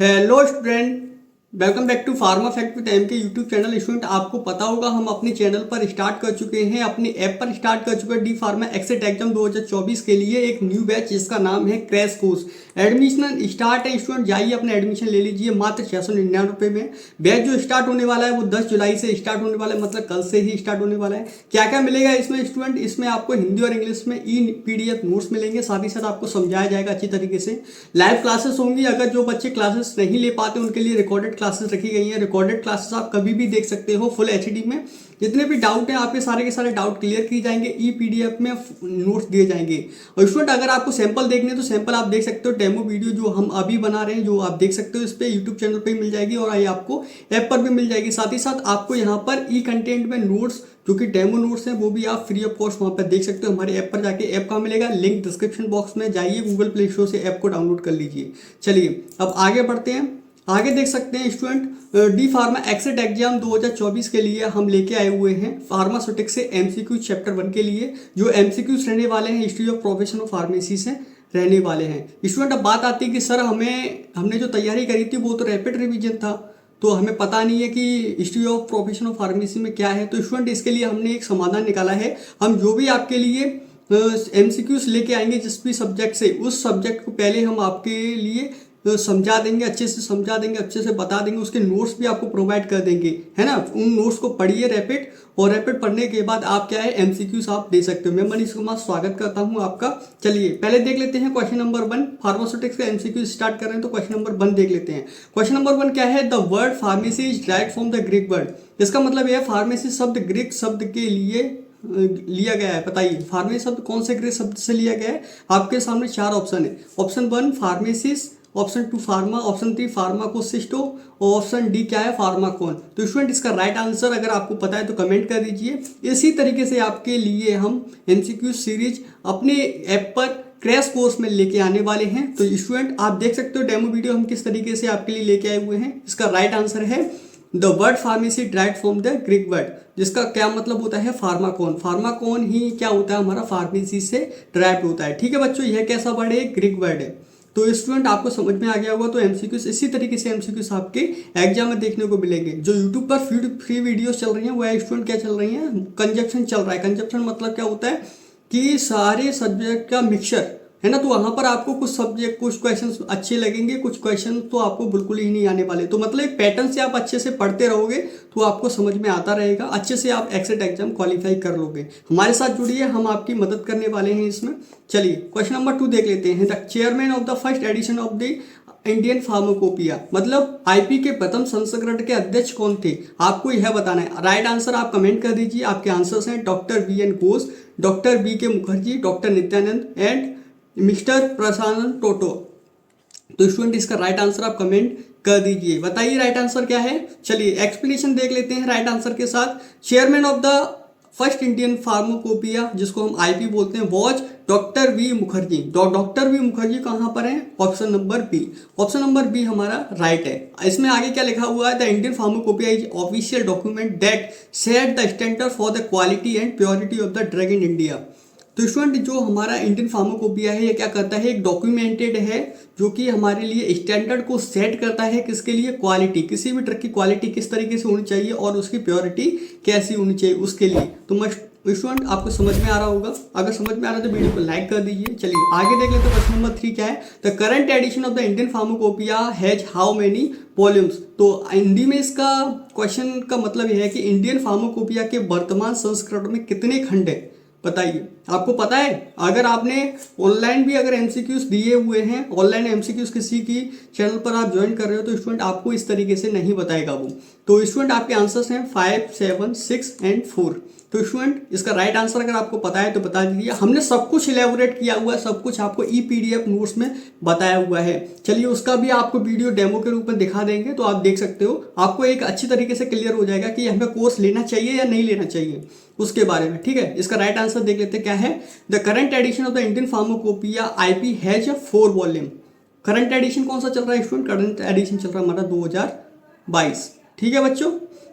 Hello student, welcome back to pharma fact with M K YouTube channel. Student आपको पता होगा हम अपने चैनल पर स्टार्ट कर चुके हैं, अपने ऐप पर स्टार्ट कर चुके हैं डी फार्मा एक्सेट एग्जाम 2024 के लिए एक न्यू बैच जिसका नाम है क्रैश कोर्स। एडमिशन स्टार्ट है स्टूडेंट, जाइए अपने एडमिशन ले लीजिए मात्र 699 में। बैच जो स्टार्ट होने वाला है वो 10 जुलाई से स्टार्ट होने वाला है, मतलब कल से ही स्टार्ट होने वाला है। क्या क्या मिलेगा इसमें स्टूडेंट? इसमें आपको हिंदी और इंग्लिश में ई PDF नोट्स मिलेंगे, साथ ही साथ आपको समझाया जाएगा अच्छी तरीके से। लाइव क्लासेस होंगी, अगर जो बच्चे क्लासेस नहीं ले पाते उनके लिए रिकॉर्डेड क्लासेस रखी गई हैं। रिकॉर्डेड क्लासेस आप कभी भी देख सकते हो फुल HD में। जितने भी डाउट हैं आपके सारे के सारे डाउट क्लियर किए जाएंगे, ई PDF में नोट्स दिए जाएंगे। और स्टूडेंट अगर आपको सैंपल देखने हैं तो सैंपल आप देख सकते हो, डेमो वीडियो जो हम अभी बना रहे हैं जो आप देख सकते हो इस पे यूट्यूब चैनल पे मिल जाएगी और ये आपको ऐप पर भी मिल जाएगी। साथ ही साथ आपको यहाँ पर ई कंटेंट में नोट्स जो कि डेमो नोट्स हैं वो भी आप फ्री ऑफ कॉस्ट वहाँ पर देख सकते हो। हमारे ऐप पर जाके ऐप कहाँ मिलेगा, लिंक डिस्क्रिप्शन बॉक्स में, जाइए गूगल प्ले स्टोर से ऐप को डाउनलोड कर लीजिए। चलिए अब आगे बढ़ते हैं। आगे देख सकते हैं स्टूडेंट डी फार्मा एक्सेट एग्जाम 2024 के लिए हम लेके आए हुए हैं फार्मास्यूटिक्स से MCQ चैप्टर 1 के लिए। जो MCQs रहने वाले हैं history of profession of pharmacy से रहने वाले हैं। स्टूडेंट अब बात आती है कि सर हमने जो तैयारी करी थी वो तो रैपिड रिवीजन था, तो हमें पता नहीं है कि history of profession of pharmacy में क्या है। तो स्टूडेंट इसके लिए हमने एक समाधान निकाला है। हम जो भी आपके लिए MCQs लेके आएंगे जिस भी सब्जेक्ट से, उस सब्जेक्ट को पहले हम आपके लिए समझा देंगे, अच्छे से समझा देंगे, अच्छे से बता देंगे, उसके नोट्स भी आपको प्रोवाइड कर देंगे, है ना। उन नोट्स को पढ़िए रैपिड, और रैपिड पढ़ने के बाद आप क्या है MCQs आप दे सकते हो। मैं मनीष कुमार स्वागत करता हूं आपका। चलिए पहले देख लेते हैं क्वेश्चन नंबर 1। फार्मास्यूटिक्स का MCQ स्टार्ट कर रहे हैं तो क्वेश्चन नंबर 1 देख लेते हैं। क्वेश्चन नंबर 1 क्या है? The word pharmacy is direct from the Greek word. इसका मतलब यह फार्मेसी शब्द ग्रीक शब्द के लिए लिया गया है। बताइए फार्मेसी शब्द कौन से ग्रीक शब्द से लिया गया है? आपके सामने 4 ऑप्शन है। ऑप्शन 1 फार्मेसिस, ऑप्शन 2 फार्मा, ऑप्शन 3 फार्माकोसिस्टो और ऑप्शन डी क्या है? फार्माकोन। तो स्टूडेंट इसका राइट आंसर अगर आपको पता है तो कमेंट कर दीजिए। इसी तरीके से आपके लिए हम MCQ सीरीज अपने ऐप पर क्रैश कोर्स में लेके आने वाले हैं। तो स्टूडेंट आप देख सकते हो डेमो वीडियो हम किस तरीके से आपके लिए लेके आए हुए हैं। इसका राइट आंसर है the word pharmacy direct from the Greek word, जिसका क्या मतलब होता है? फार्माकोन। फार्माकोन ही क्या होता है? हमारा फार्मेसी से ड्राइव होता है। ठीक है बच्चों, यह कैसा वर्ड है? ग्रीक वर्ड है। तो स्टूडेंट आपको समझ में आ गया होगा। तो MCQs इसी तरीके से MCQs आपके एग्जाम में देखने को मिलेंगे। जो यूट्यूब पर फ्री वीडियोस चल रही हैं वह स्टूडेंट क्या चल रही हैं? कंजप्शन चल रहा है। कंजप्शन मतलब क्या होता है कि सारे सब्जेक्ट का मिक्सचर है ना। तो वहां पर आपको कुछ सब्जेक्ट कुछ क्वेश्चंस अच्छे लगेंगे, कुछ क्वेश्चन तो आपको बिल्कुल ही नहीं आने वाले। तो मतलब एक पैटर्न से आप अच्छे से पढ़ते रहोगे तो आपको समझ में आता रहेगा, अच्छे से आप एक्सेट एग्जाम क्वालिफाई कर लोगे। हमारे साथ जुड़िए, हम आपकी मदद करने वाले हैं इसमें। चलिए क्वेश्चन नंबर 2 देख लेते हैं। The chairman of the first edition of the Indian pharmacopoeia, मतलब IP के प्रथम संस्करण के अध्यक्ष कौन थे? आपको यह बताना है। राइट आंसर आप कमेंट कर दीजिए। आपके आंसर्स हैं doctor VN Ghosh, doctor BK Mukherjee, doctor Nityanand and mister Prashant Toto. तो स्टूडेंट इसका राइट आंसर आप कमेंट कर दीजिए। बताइए राइट आंसर क्या है। चलिए एक्सप्लेनेशन देख लेते हैं राइट आंसर के साथ। Chairman of the first Indian pharmacopoeia, जिसको हम IP बोलते हैं, was doctor V Mukherjee. Doctor V Mukherjee कहाँ पर है? Option number B। Option number B हमारा राइट है। इसमें आगे क्या लिखा हुआ है? The Indian pharmacopoeia is official document that set the standard for the quality and purity of the drug in India. तो स्टूडेंट जो हमारा इंडियन फार्माकोपिया है ये क्या करता है? एक डॉक्यूमेंटेड है जो कि हमारे लिए स्टैंडर्ड को सेट करता है। किसके लिए? क्वालिटी, किसी भी ड्रग की क्वालिटी किस तरीके से होनी चाहिए और उसकी प्योरिटी कैसी होनी चाहिए उसके लिए। तो मस्ट स्टूडेंट आपको समझ में आ रहा होगा। अगर समझ में आ रहा है तो वीडियो को लाइक कर दीजिए। चलिए आगे देख लेते हैं। क्वेश्चन नंबर 3 क्या है? The current edition of the Indian pharmacopoeia has how many volumes. तो हिंदी में इसका क्वेश्चन का मतलब यह है कि इंडियन फार्माकोपिया के वर्तमान संस्करण में कितने खंड है? बताइए आपको पता है? अगर आपने ऑनलाइन भी अगर MCQs दिए हुए हैं, ऑनलाइन MCQs किसी की चैनल पर आप ज्वाइन कर रहे हो तो स्टूडेंट आपको इस तरीके से नहीं बताएगा वो। तो स्टूडेंट आपके आंसर्स हैं 5, 7, 6 एंड 4। तो स्टूडेंट इसका राइट आंसर अगर आपको पता है तो बता दीजिए। हमने सब कुछ इलेबोरेट किया हुआ है, सब कुछ आपको ई PDF नोट्स में बताया हुआ है। चलिए उसका भी आपको वीडियो डेमो के रूप में दिखा देंगे तो आप देख सकते हो। आपको एक अच्छी तरीके से क्लियर हो जाएगा कि हमें कोर्स लेना चाहिए या नहीं लेना चाहिए उसके बारे में। ठीक है, इसका राइट आंसर देख लेते हैं क्या है। The current edition of the Indian pharmacopoeia IP has 4 volume. Current edition कौन सा चल रहा है स्टूडेंट? करंट एडिशन चल रहा है हमारा 2022। ठीक है बच्चों,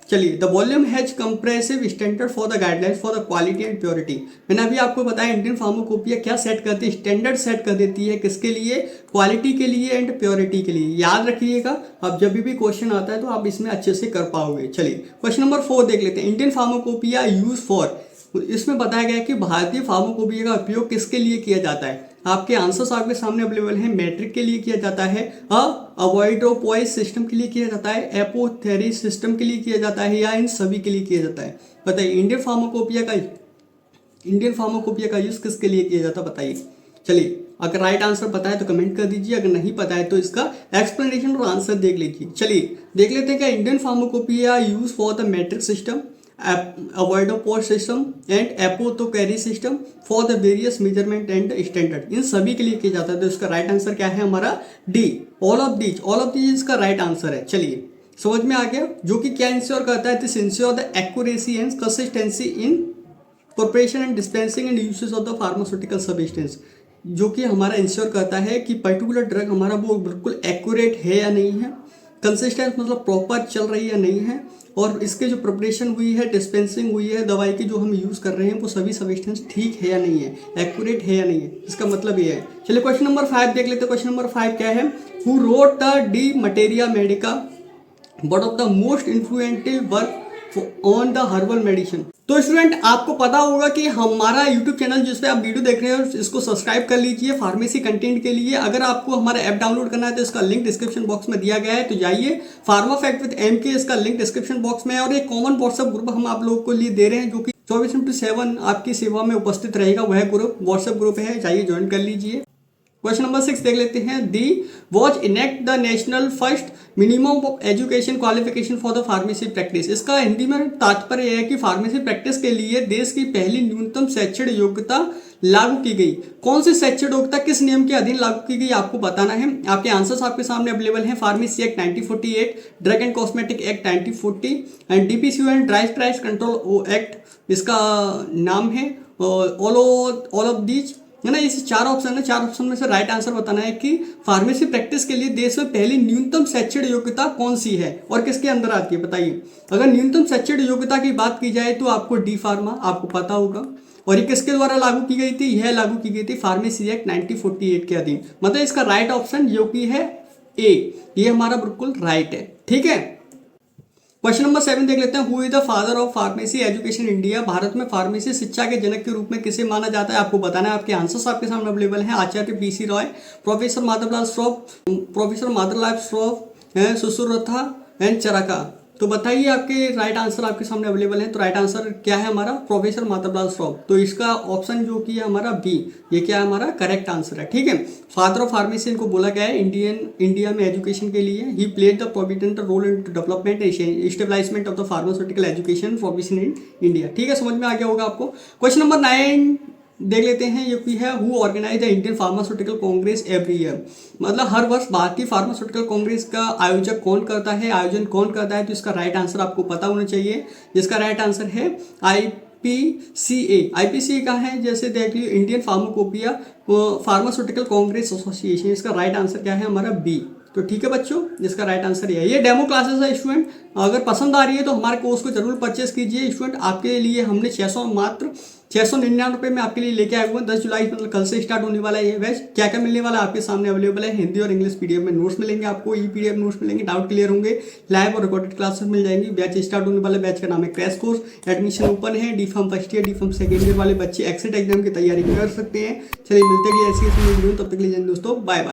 चलिए, the volume has compressive standard for the guidelines for the quality and purity. मैंने अभी आपको बताया इंडियन फार्माकोपिया क्या सेट करती है, स्टैंडर्ड सेट कर देती है किसके लिए, क्वालिटी के लिए एंड प्योरिटी के लिए। याद रखिएगा, अब जब भी क्वेश्चन आता है तो आप इसमें अच्छे से कर पाओगे। चलिए क्वेश्चन नंबर 4 देख लेते हैं। इंडियन फार्माकोपिया यूज फॉर, इसमें बताया गया है कि भारतीय फार्माकोपिया का उपयोग किसके लिए किया जाता है। आपके आंसर्स आपके सामने अवेलेबल हैं। मैट्रिक के लिए किया जाता है, अवॉइडोपॉइज सिस्टम के लिए किया जाता है, एपोथेरिस सिस्टम के लिए किया जाता है, या इन सभी के लिए किया जाता है। बताइए इंडियन फार्माकोपिया का यूज किसके लिए किया जाता है, बताइए। चलिए, अगर राइट आंसर पता है तो कमेंट कर दीजिए, अगर नहीं पता है तो इसका एक्सप्लेनेशन और आंसर देख लीजिए। चलिए देख लेते हैं क्या Indian pharmacopoeia use for the metric system, avoirdupois system and apothecary system for the various measurement and standard, इन सभी के लिए किया जाता है। तो इसका राइट आंसर क्या है हमारा, डी, ऑल ऑफ दीज इसका राइट आंसर है। चलिए समझ में आ गया, जो कि क्या इंश्योर करता है, this ensure the accuracy and consistency in preparation and dispensing and usage of the pharmaceutical substance, जो कि हमारा इंश्योर करता है कि पर्टिकुलर ड्रग हमारा वो बिल्कुल एक्यूरेट है या नहीं है, कंसिस्टेंस मतलब प्रॉपर चल रही है या नहीं है, और इसके जो प्रिपरेशन हुई है, डिस्पेंसिंग हुई है दवाई की जो हम यूज़ कर रहे हैं, वो सभी सब्सटेंस ठीक है या नहीं है, एक्यूरेट है या नहीं है, इसका मतलब ये है। चलिए क्वेश्चन नंबर 5 देख लेते हैं। क्वेश्चन नंबर 5 क्या है, who wrote the de materia medica, one of the most influentive work on the herbal medicine. तो स्टूडेंट आपको पता होगा कि हमारा यूट्यूब चैनल जिस पे आप वीडियो देख रहे हैं इसको सब्सक्राइब कर लीजिए फार्मेसी कंटेंट के लिए। अगर आपको हमारा ऐप डाउनलोड करना है तो इसका लिंक डिस्क्रिप्शन बॉक्स में दिया गया है, तो जाइए फार्मा फैक्ट विद एमके, इसका लिंक डिस्क्रिप्शन बॉक्स में है। और एक कॉमन व्हाट्सएप ग्रुप हम आप लोगों को लिए दे रहे हैं जो कि 24/7 आपकी सेवा में उपस्थित रहेगा, वह ग्रुप व्हाट्सएप ग्रुप है, जाइए ज्वाइन कर लीजिए। क्वेश्चन नंबर 6 देख लेते हैं। The was enact the national first minimum education qualification for the pharmacy practice. इसका हिंदी में तात्पर्य है कि फार्मेसी प्रैक्टिस के लिए देश की पहली न्यूनतम शैक्षणिक योग्यता लागू की गई। कौन सी शैक्षणिक योग्यता किस नियम के अधीन लागू की गई आपको बताना है। आपके आंसर्स आपके सामने अवेलेबल हैं। Pharmacy act 1948, drug and cosmetic act 1940 and DPCO and dry price control act इसका नाम है। ऑल ऑफ दीज है ना, इस 4 ऑप्शन है, 4 ऑप्शन में से राइट आंसर बताना है कि फार्मेसी प्रैक्टिस के लिए देश में पहली न्यूनतम शैक्षणिक योग्यता कौन सी है और किसके अंदर आती है, बताइए। अगर न्यूनतम शैक्षणिक योग्यता की बात की जाए तो आपको डी फार्मा आपको पता होगा, और ये किसके द्वारा लागू की गई थी, यह लागू की गई थी फार्मेसी एक्ट 1948 के अधीन। मतलब इसका राइट ऑप्शन जो कि है ए, ये हमारा बिल्कुल राइट है, ठीक है। क्वेश्चन नंबर 7 देख लेते हैं। Who is the father of pharmacy education India. Bharat में फार्मेसी शिक्षा के जनक के रूप में किसे माना जाता है आपको बताना है। आपके आंसर्स आपके सामने अवेलेबल हैं। Acharya PC Roy, professor Madhavlal Shroff, Sushruta and Charaka. तो बताइए आपके राइट आंसर आपके सामने अवेलेबल है। तो राइट आंसर क्या है हमारा, प्रोफेसर माधवलाल श्रॉफ। तो इसका ऑप्शन जो कि है हमारा बी, ये क्या है हमारा करेक्ट आंसर है, ठीक है। फादर ऑफ फार्मेसी इनको बोला गया है इंडिया में एजुकेशन के लिए। He played the provident role in development and stabilization of the pharmaceutical education profession in India, ठीक है। समझ में आ गया होगा आपको। क्वेश्चन नंबर 9 देख लेते हैं। ये भी है, who organize the Indian pharmaceutical congress every year. मतलब हर वर्ष भारतीय फार्मास्यूटिकल कांग्रेस का आयोजन कौन करता है। तो इसका राइट आंसर आपको पता होना चाहिए। जिसका राइट आंसर है आईपीसीए का है, जैसे देख लीजिए Indian pharmacopoeia pharmaceutical Congress association. इसका राइट आंसर क्या है हमारा बी। तो ठीक है बच्चों, जिसका राइट आंसर ये है। ये डेमो क्लासेस है स्टूडेंट, अगर पसंद आ रही है तो हमारे कोर्स को जरूर परचेस कीजिए स्टूडेंट। आपके लिए हमने मात्र 699 रुपये में आपके लिए लेके आए हुए हैं। 10 जुलाई मतलब कल से स्टार्ट होने वाला है ये बैच। क्या क्या मिलने वाला है आपके सामने अवेलेबल है। हिंदी और इंग्लिश पीडीएफ में नोट्स मिलेंगे आपको, ई पीडीएफ नोट्स मिलेंगे, डाउट क्लियर होंगे, लाइव और रिकॉर्डेड क्लासेस मिल जाएंगी। बैच स्टार्ट होने वाला बैच का नाम है क्रैश कोर्स। एडमिशन ओपन है। D pharm first year, D pharm second year वाले बच्चे एक्सेट एग्जाम की तैयारी कर सकते हैं। चलिए मिलते हैं ऐसी तब तक के लिए दोस्तों, बाय बाय।